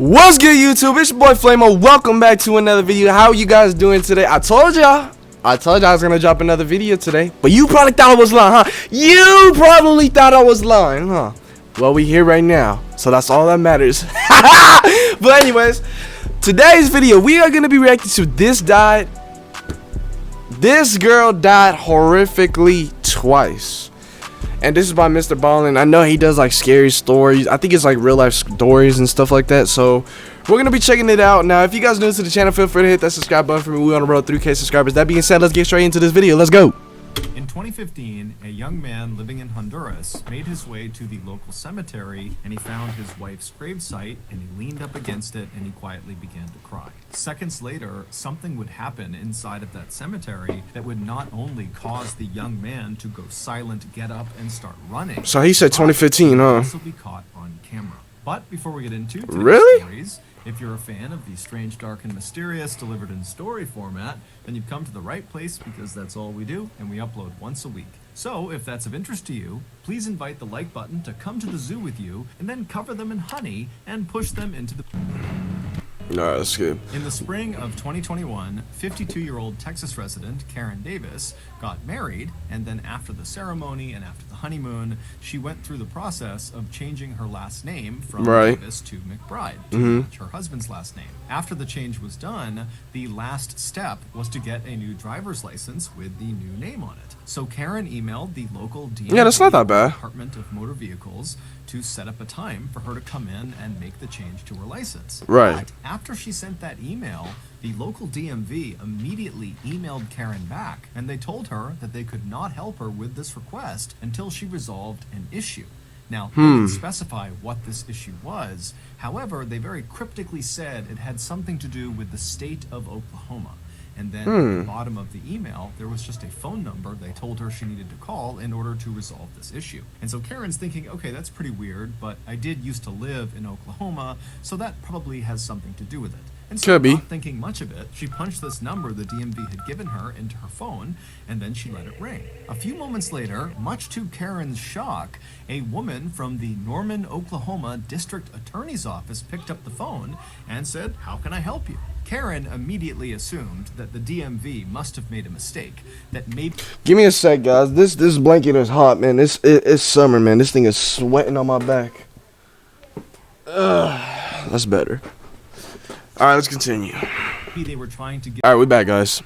What's good, YouTube? It's your boy Flamo. Welcome back to another video. How are you guys doing today? I told y'all I was gonna drop another video today, but you probably thought I was lying, huh? You probably thought I was lying, huh? Well, we here right now, so that's all that matters. But anyways, today's video, we are gonna be reacting to This Girl Died Horrifically Twice. And this is by Mr. Ballen. I know he does like scary stories. I think it's like real life stories and stuff like that. So we're going to be checking it out. Now, if you guys are new to the channel, feel free to hit that subscribe button for me. We're on the road 3K subscribers. That being said, let's get straight into this video. Let's go. In 2015, a young man living in Honduras made his way to the local cemetery and he found his wife's gravesite and he leaned up against it and he quietly began to cry. Seconds later, something would happen inside of that cemetery that would not only cause the young man to go silent, get up, and start running. So he said 2015, huh? This will be caught on camera. But before we get into today's stories, if you're a fan of the strange, dark, and mysterious delivered in story format, then you've come to the right place because that's all we do, and we upload once a week. So, if that's of interest to you, please invite the like button to come to the zoo with you, and then cover them in honey and push them into the... Alright, that's good. In the spring of 2021, 52-year-old Texas resident Karen Davis got married, and then after the ceremony and after the honeymoon, she went through the process of changing her last name from Davis to McBride, to match her husband's last name. After the change was done, the last step was to get a new driver's license with the new name on it. So Karen emailed the local DMV, that's not that bad, Department of Motor Vehicles, to set up a time for her to come in and make the change to her license. Right. But after she sent that email, the local DMV immediately emailed Karen back, and they told her that they could not help her with this request until she resolved an issue. Now, they didn't specify what this issue was. However, they very cryptically said it had something to do with the state of Oklahoma. And then at the bottom of the email, there was just a phone number they told her she needed to call in order to resolve this issue. And so Karen's thinking, okay, that's pretty weird, but I did used to live in Oklahoma, so that probably has something to do with it. And so not thinking much of it, she punched this number the DMV had given her into her phone, and then she let it ring. A few moments later, much to Karen's shock, a woman from the Norman, Oklahoma District Attorney's Office picked up the phone and said, "How can I help you?" Karen immediately assumed that the DMV must have made a mistake, that maybe... Give me a sec, guys. This blanket is hot, man. It's summer, man. This thing is sweating on my back. That's better. Alright, let's continue. They were trying to get... Alright, we're back, guys.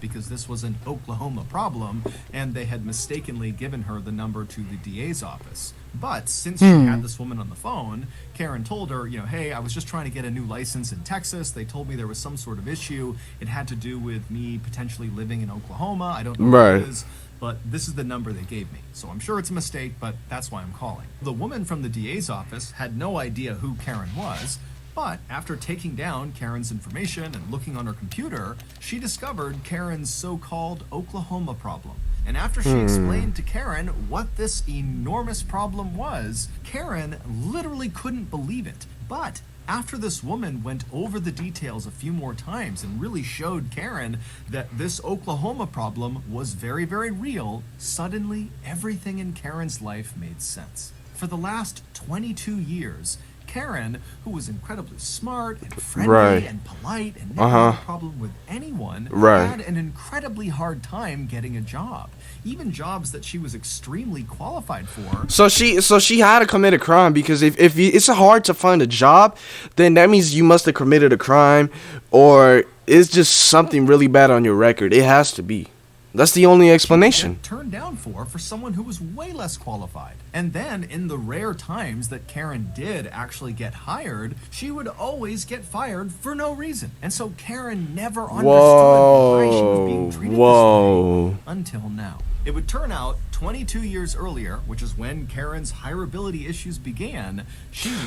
Because this was an Oklahoma problem, and they had mistakenly given her the number to the DA's office. But since she had this woman on the phone, Karen told her, you know, hey, I was just trying to get a new license in Texas. They told me there was some sort of issue. It had to do with me potentially living in Oklahoma. I don't know what it is, but this is the number they gave me. So I'm sure it's a mistake, but that's why I'm calling. The woman from the DA's office had no idea who Karen was, but after taking down Karen's information and looking on her computer, she discovered Karen's so-called Oklahoma problem. And after she explained to Karen what this enormous problem was, Karen literally couldn't believe it. But after this woman went over the details a few more times and really showed Karen that this Oklahoma problem was very, very real, suddenly everything in Karen's life made sense. For the last 22 years, Karen, who was incredibly smart and friendly and polite and never had a problem with anyone, had an incredibly hard time getting a job. Even jobs that she was extremely qualified for. So she had to commit a crime, because if it's hard to find a job, then that means you must have committed a crime, or it's just something really bad on your record. It has to be. That's the only explanation. Turned down for someone who was way less qualified. And then, in the rare times that Karen did actually get hired, she would always get fired for no reason. And so Karen never understood why she was being treated this way until now. It would turn out 22 years earlier, which is when Karen's hireability issues began,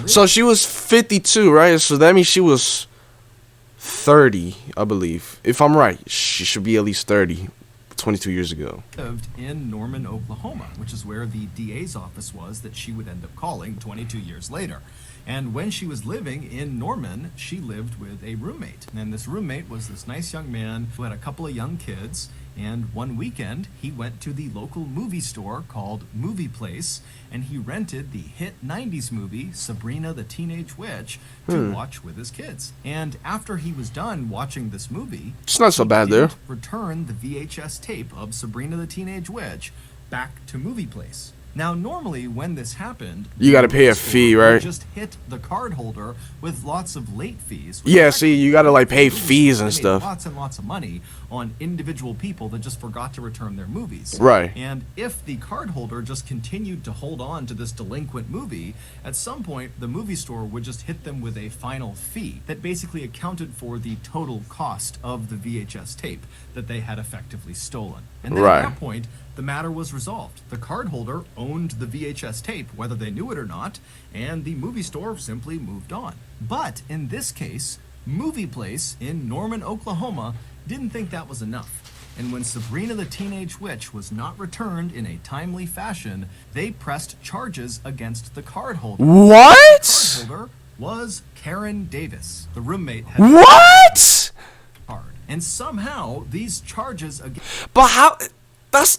so she was 52, right? So that means she was 30, I believe. If I'm right, she should be at least 30. 22 years ago. Lived in Norman, Oklahoma, which is where the DA's office was that she would end up calling 22 years later. And when she was living in Norman, she lived with a roommate. And this roommate was this nice young man who had a couple of young kids, And one weekend, he went to the local movie store called Movie Place, and he rented the hit 90s movie Sabrina the Teenage Witch to watch with his kids. And after he was done watching this movie, it's not so bad he there. didn't return the VHS tape of Sabrina the Teenage Witch back to Movie Place. Now, normally when this happened, You gotta pay a the store fee, would right? Just hit the card holder with lots of late fees. which Yeah, actually see, you gotta like pay they fees and made stuff. Lots and lots of money on individual people that just forgot to return their movies. Right. And if the card holder just continued to hold on to this delinquent movie, at some point the movie store would just hit them with a final fee that basically accounted for the total cost of the VHS tape that they had effectively stolen. And then Right. at that point, the matter was resolved. The card holder owned the VHS tape, whether they knew it or not, and the movie store simply moved on. But in this case, Movie Place in Norman, Oklahoma, didn't think that was enough. And when Sabrina the Teenage Witch was not returned in a timely fashion, they pressed charges against the card holder. What? The card holder was Karen Davis. The roommate had What? card. And somehow these charges against But how?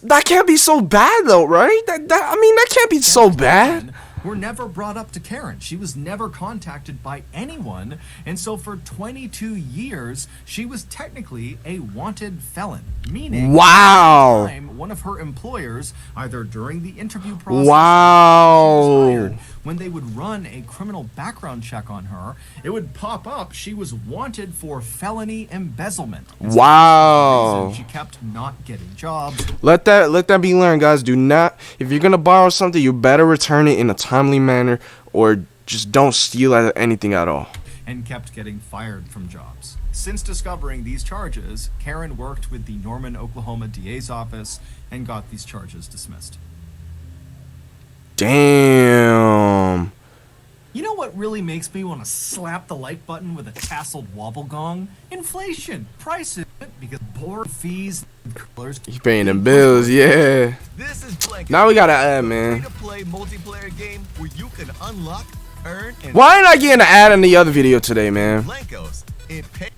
That can't be so bad though, right? I mean, that can't be so bad. were never brought up to Karen. She was never contacted by anyone, and so for 22 years, she was technically a wanted felon. Meaning, Wow. every time one of her employers, either during the interview process, Wow. when they would run a criminal background check on her, it would pop up she was wanted for felony embezzlement. And so Wow. for some reason, she kept not getting jobs. Let that be learned, guys. Do not, if you're gonna borrow something, you better return it in a timely manner, or just don't steal anything at all. And kept getting fired from jobs. Since discovering these charges, Karen worked with the Norman, Oklahoma DA's office and got these charges dismissed. Damn. You know what really makes me want to slap the like button with a tasseled wobble gong? Inflation, prices, because board fees, colors. You paying them bills, yeah. This is Blank. Now we gotta add, man. Free-to-play multiplayer game where you can unlock, earn, and Why ain't I getting an ad in the other video today, man? Blankos in pay.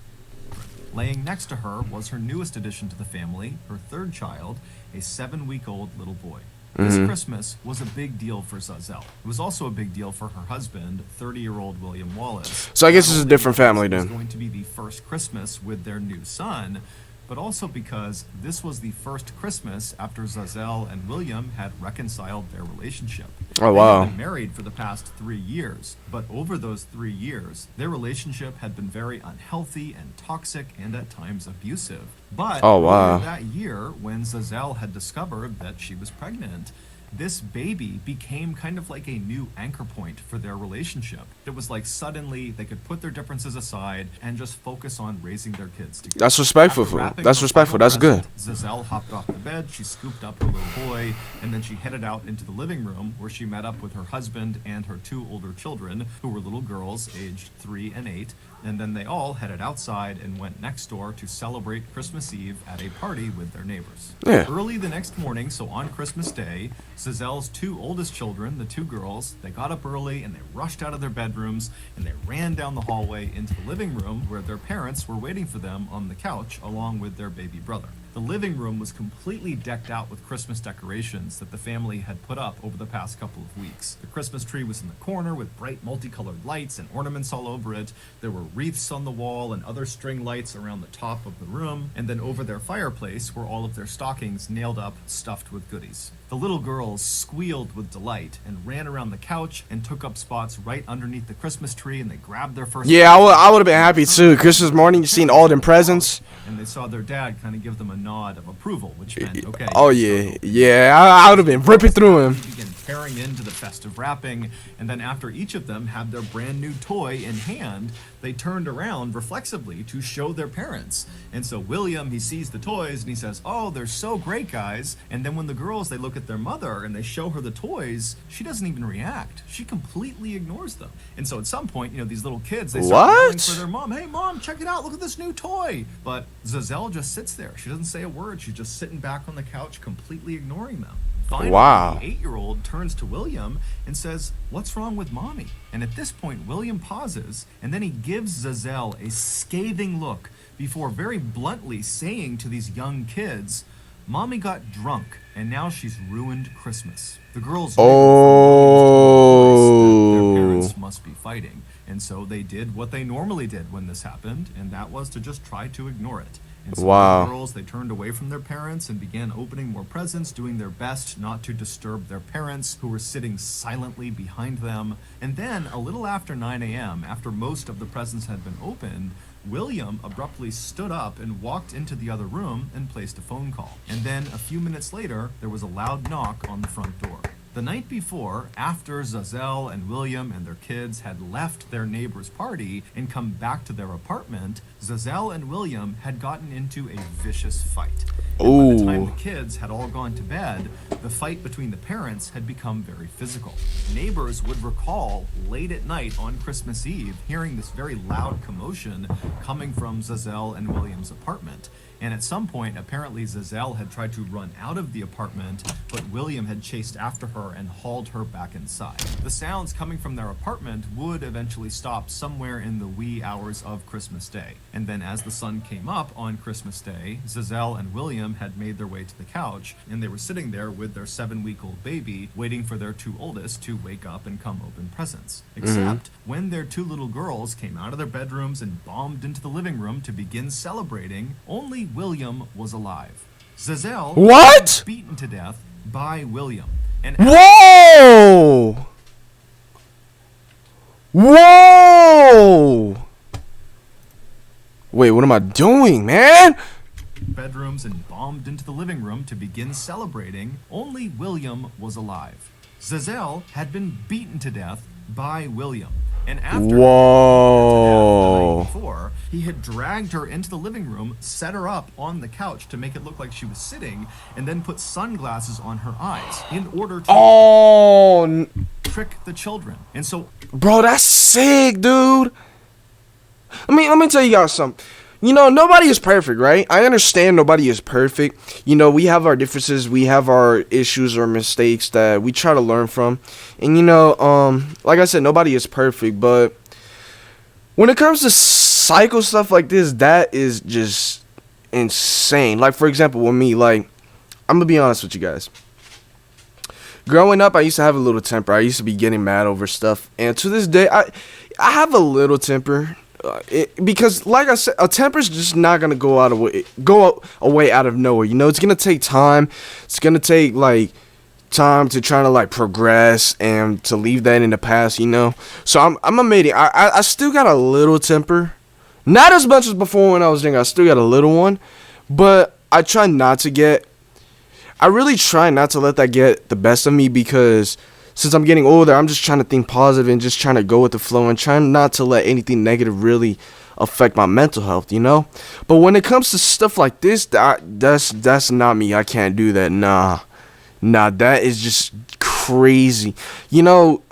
Laying next to her was her newest addition to the family, her third child, a 7-week-old little boy. This Christmas was a big deal for Zazelle. It was also a big deal for her husband, 30-year-old William Wallace. So I guess it's a Not only different because family it was then. going to be the first Christmas with their new son, but also because this was the first Christmas after Zazelle and William had reconciled their relationship. Oh, They wow. had been married for the past 3 years, but over those 3 years, their relationship had been very unhealthy and toxic and at times abusive. But Oh, wow. earlier that year, when Zazelle had discovered that she was pregnant, this baby became kind of like a new anchor point for their relationship. It was like suddenly they could put their differences aside and just focus on raising their kids together. That's respectful. After wrapping That's her respectful. final That's good. present, Zazelle hopped off the bed, she scooped up her little boy, and then she headed out into the living room where she met up with her husband and her 2 older children, who were little girls aged 3 and 8. And then they all headed outside and went next door to celebrate Christmas Eve at a party with their neighbors. Yeah. Early the next morning, so on Christmas Day, Zazelle's 2 oldest children, the 2 girls, they got up early and they rushed out of their bedrooms and they ran down the hallway into the living room where their parents were waiting for them on the couch along with their baby brother. The living room was completely decked out with Christmas decorations that the family had put up over the past couple of weeks. The Christmas tree was in the corner with bright multicolored lights and ornaments all over it. There were wreaths on the wall and other string lights around the top of the room. And then over their fireplace were all of their stockings nailed up, stuffed with goodies. The little girls squealed with delight and ran around the couch and took up spots right underneath the Christmas tree, and they grabbed their first... Yeah, I would have been happy too. Christmas morning, you seen all them presents. And they saw their dad kind of give them a nod of approval, which meant, okay. Oh yeah, yeah. I would have been ripping through him. Began tearing into the festive wrapping, and then after each of them had their brand new toy in hand, they turned around reflexively to show their parents. And so William, he sees the toys and he says, "Oh, they're so great, guys." And then when the girls, they look at their mother and they show her the toys, she doesn't even react. She completely ignores them. And so at some point, you know, these little kids, they start yelling What? for their mom, "Hey mom, check it out, look at this new toy." But Zazelle just sits there. She doesn't say a word. She's just sitting back on the couch, completely ignoring them. Finally, Wow. the 8-year-old turns to William and says, "What's wrong with mommy?" And at this point, William pauses, and then he gives Zazelle a scathing look before very bluntly saying to these young kids, "Mommy got drunk, and now she's ruined Christmas." The girls knew from William's tone of voice that their parents must be fighting, and so they did what they normally did when this happened, and that was to just try to ignore it. And so Wow. the girls, they turned away from their parents and began opening more presents, doing their best not to disturb their parents, who were sitting silently behind them. And then, a little after 9 a.m., after most of the presents had been opened, William abruptly stood up and walked into the other room and placed a phone call. And then, a few minutes later, there was a loud knock on the front door. The night before, after Zazelle and William and their kids had left their neighbor's party and come back to their apartment, Zazelle and William had gotten into a vicious fight. And by the time the kids had all gone to bed, the fight between the parents had become very physical. Neighbors would recall late at night on Christmas Eve hearing this very loud commotion coming from Zazelle and William's apartment. And at some point, apparently Zazelle had tried to run out of the apartment, but William had chased after her and hauled her back inside. The sounds coming from their apartment would eventually stop somewhere in the wee hours of Christmas Day. And then as the sun came up on Christmas Day, Zazelle and William had made their way to the couch, and they were sitting there with their 7-week-old baby, waiting for their 2 oldest to wake up and come open presents. Except when their 2 little girls came out of their bedrooms and bombed into the living room to begin celebrating, only William was alive. Zazelle was beaten to death by William. And Whoa! Whoa! Wait, what am I doing, man? Bedrooms and bombed into the living room to begin celebrating, only William was alive. Zazelle had been beaten to death by William. And after the night before, he had dragged her into the living room, set her up on the couch to make it look like she was sitting, and then put sunglasses on her eyes in order to trick the children. And so, bro, that's sick, dude. Let me tell you guys something. You know, nobody is perfect, right? I understand nobody is perfect. You know, we have our differences, we have our issues or mistakes that we try to learn from. And you know, like I said, nobody is perfect, but when it comes to psycho stuff like this, that is just insane. Like, for example, with me, like, I'm gonna be honest with you guys. Growing up, I used to have a little temper. I used to be getting mad over stuff, and to this day, I have a little temper. Because, like I said, a temper's just not gonna go away out of nowhere. You know, it's gonna take time. It's gonna take like time to try to like progress and to leave that in the past. You know, so I'm admitting I still got a little temper, not as much as before when I was younger. I still got a little one, but I really try not to let that get the best of me, because since I'm getting older, I'm just trying to think positive and just trying to go with the flow and trying not to let anything negative really affect my mental health, you know? But when it comes to stuff like this, that's not me. I can't do that. Nah, that is just crazy. You know,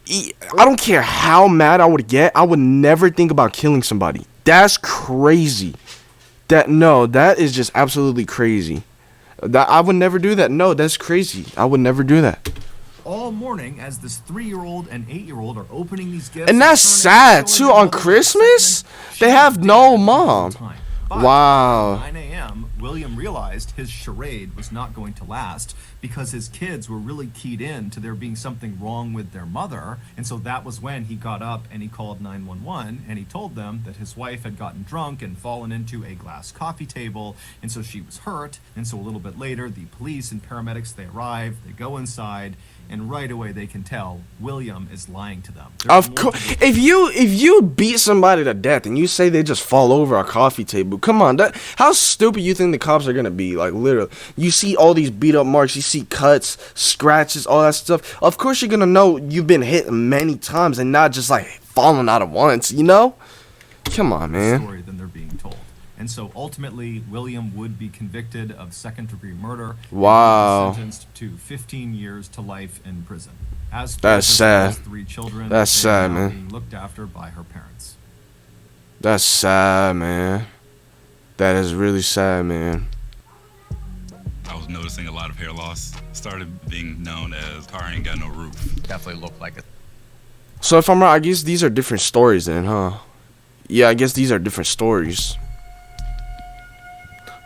I don't care how mad I would get. I would never think about killing somebody. That's crazy. That is just absolutely crazy. I would never do that. No, that's crazy. I would never do that. All morning, as this 3-year-old and 8-year-old are opening these gifts, and that's sad too. On Christmas, they have no mom. Wow. At 9 a.m., William realized his charade was not going to last, because his kids were really keyed in to there being something wrong with their mother. And so that was when he got up and he called 911, and he told them that his wife had gotten drunk and fallen into a glass coffee table, and so she was hurt. And so a little bit later, the police and paramedics, they arrive, they go inside, and right away they can tell William is lying to them. Of course, if you beat somebody to death and you say they just fall over a coffee table, come on, how stupid you think the cops are gonna be? Like, literally, you see all these beat up marks, you see cuts, scratches, all that stuff. Of course, you're gonna know you've been hit many times and not just like falling out at once. You know? Come on, man. Story than they're being told. And so ultimately, William would be convicted of second-degree murder. Wow. And sentenced to 15 years to life in prison. As that's sad. 3 children, that's sad, man. Being looked after by her parents. That's sad, man. That is really sad, man. I was noticing a lot of hair loss. Started being known as car ain't got no roof. Definitely looked like it. So if I'm right, I guess these are different stories then, huh? Yeah, I guess these are different stories.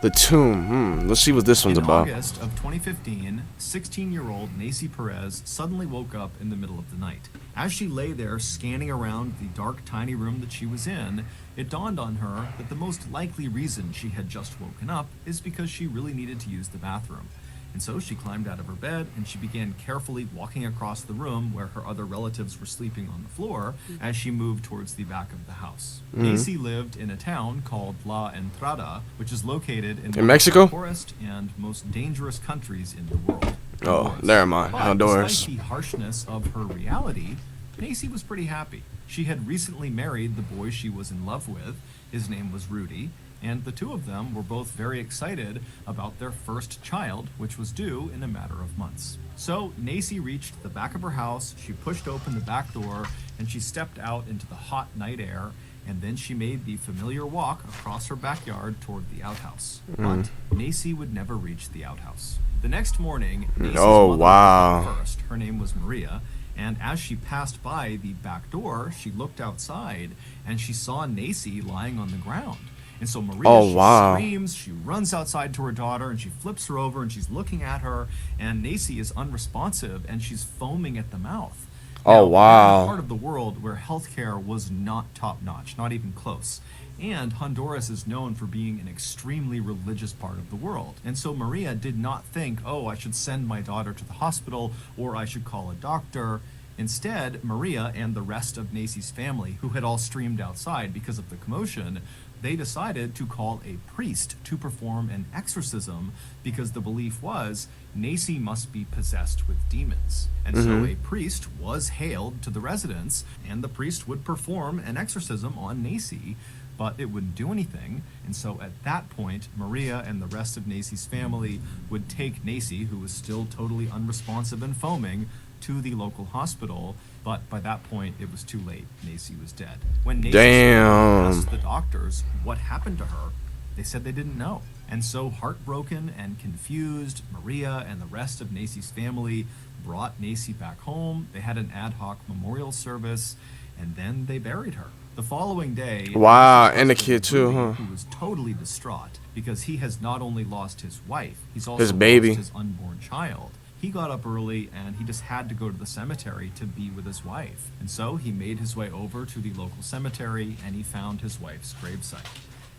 The tomb. Let's see what this one's about. In August of 2015, 16-year-old Nacy Perez suddenly woke up in the middle of the night. As she lay there scanning around the dark, tiny room that she was in, it dawned on her that the most likely reason she had just woken up is because she really needed to use the bathroom. And so she climbed out of her bed and she began carefully walking across the room where her other relatives were sleeping on the floor as she moved towards the back of the house. Nacy lived in a town called La Entrada, which is located in Mexico? one of the poorest and most dangerous countries in the world. Oh, never mind. But Honduras. despite the harshness of her reality, Nacy was pretty happy. She had recently married the boy she was in love with. His name was Rudy, and the two of them were both very excited about their first child, which was due in a matter of months. So Nacy reached the back of her house, she pushed open the back door, and she stepped out into the hot night air, and then she made the familiar walk across her backyard toward the outhouse. But Nacy would never reach the outhouse. The next morning, Nacy's mother woke up first. Her name was Maria, and as she passed by the back door, she looked outside, and she saw Nacy lying on the ground. And so Maria, she screams, she runs outside to her daughter, and she flips her over, and she's looking at her, and Nacy is unresponsive, and she's foaming at the mouth. Now, in a part of the world where healthcare was not top-notch, not even close. And Honduras is known for being an extremely religious part of the world. And so Maria did not think, oh, I should send my daughter to the hospital, or I should call a doctor. Instead, Maria and the rest of Nacy's family, who had all streamed outside because of the commotion, they decided to call a priest to perform an exorcism because the belief was Nacy must be possessed with demons. And so a priest was hailed to the residence, and the priest would perform an exorcism on Nacy, but it wouldn't do anything. And so at that point, Maria and the rest of Nacy's family would take Nacy, who was still totally unresponsive and foaming, to the local hospital, but by that point it was too late. Nacy was dead. When Nacy asked the doctors what happened to her, they said they didn't know. And so, heartbroken and confused, Maria and the rest of Nacy's family brought Nacy back home. They had an ad hoc memorial service, and then they buried her. The following day, and the kid too, huh? Who was totally distraught because he has not only lost his wife, he's also his baby, lost his unborn child. He got up early and he just had to go to the cemetery to be with his wife. And so he made his way over to the local cemetery and he found his wife's gravesite.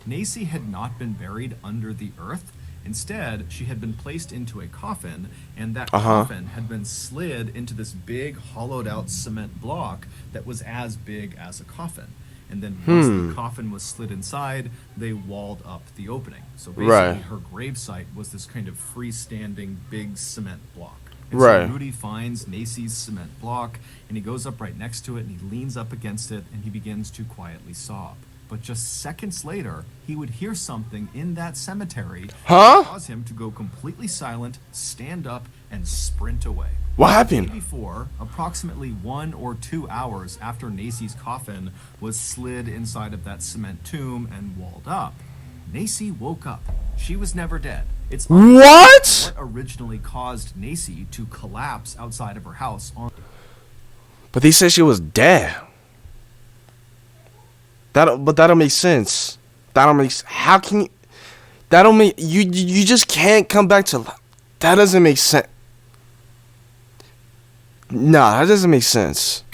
Nacy had not been buried under the earth. Instead, she had been placed into a coffin, and that coffin had been slid into this big hollowed out cement block that was as big as a coffin. And then once the coffin was slid inside, they walled up the opening. So basically her gravesite was this kind of freestanding big cement block. And so Rudy finds Nacy's cement block, and he goes up right next to it, and he leans up against it, and he begins to quietly sob. But just seconds later, he would hear something in that cemetery that cause him to go completely silent, stand up, and sprint away. What happened? Before, approximately 1 or 2 hours after Nacy's coffin was slid inside of that cement tomb and walled up, Nacy woke up. She was never dead. It's what originally caused Nacy to collapse outside of her house. But they said she was dead. But that don't make sense. That don't make. How can you? That don't make you. You just can't come back to. That doesn't make sense. Nah, that doesn't make sense.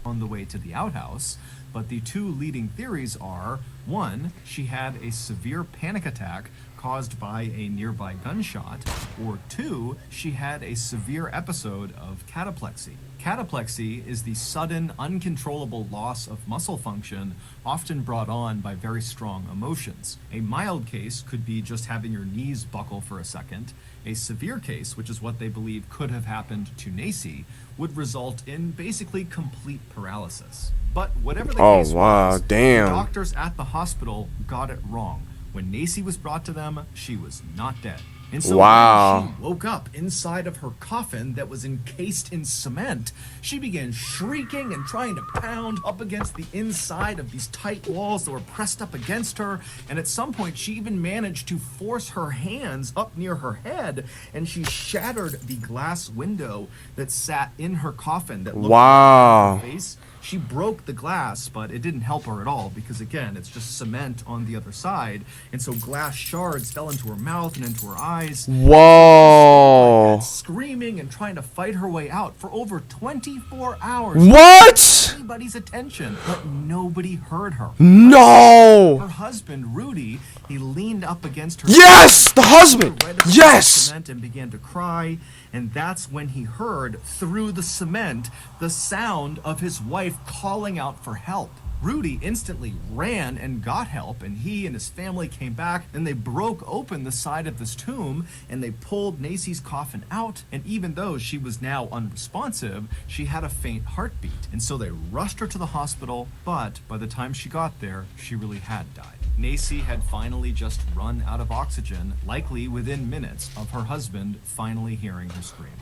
On the way to the outhouse, but the two leading theories are: one, she had a severe panic attack caused by a nearby gunshot, or two, she had a severe episode of cataplexy. Cataplexy is the sudden, uncontrollable loss of muscle function, often brought on by very strong emotions. A mild case could be just having your knees buckle for a second. A severe case, which is what they believe could have happened to Nacy, would result in basically complete paralysis. But whatever the case was, the doctors at the hospital got it wrong. When Nacy was brought to them, she was not dead. And so Wow. when she woke up inside of her coffin that was encased in cement, she began shrieking and trying to pound up against the inside of these tight walls that were pressed up against her. And at some point, she even managed to force her hands up near her head, and she shattered the glass window that sat in her coffin that looked Wow. at her face. She broke the glass, but it didn't help her at all because, again, it's just cement on the other side. And so glass shards fell into her mouth and into her eyes. Whoa. Screaming and trying to fight her way out for over 24 hours. What? Anybody's attention, but nobody heard her. No. Her husband, Rudy, he leaned up against her. Yes, the husband. Right up against Yes. the cement and began to cry. And that's when he heard through the cement the sound of his wife calling out for help. Rudy instantly ran and got help, and he and his family came back, and they broke open the side of this tomb, and they pulled Nacy's coffin out, and even though she was now unresponsive, she had a faint heartbeat. And so they rushed her to the hospital, but by the time she got there, she really had died. Nacy had finally just run out of oxygen, likely within minutes of her husband finally hearing her screams.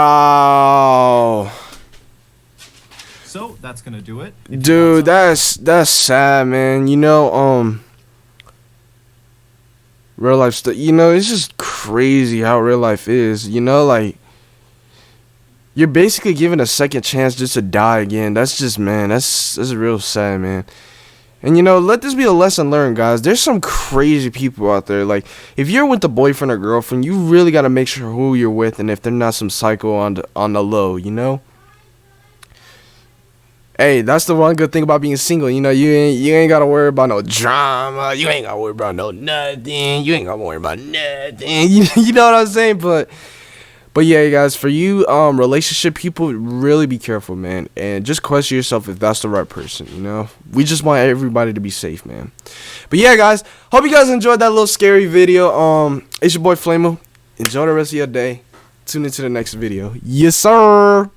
Wow. So that's gonna do it. Dude, that's sad, man. You know, real life stuff. You know, it's just crazy how real life is. You know, like you're basically given a second chance just to die again. That's just, man. That's real sad, man. And you know, let this be a lesson learned, guys. There's some crazy people out there. Like, if you're with a boyfriend or girlfriend, you really gotta make sure who you're with, and if they're not some psycho on the low, you know. Hey, that's the one good thing about being single. You know, you ain't gotta worry about no drama. You ain't gotta worry about no nothing. You ain't gotta worry about nothing. You know what I'm saying? But yeah, guys, for you relationship people, really be careful, man, and just question yourself if that's the right person. You know, we just want everybody to be safe, man. But yeah, guys, hope you guys enjoyed that little scary video. It's your boy Flamo. Enjoy the rest of your day. Tune into the next video. Yes, sir.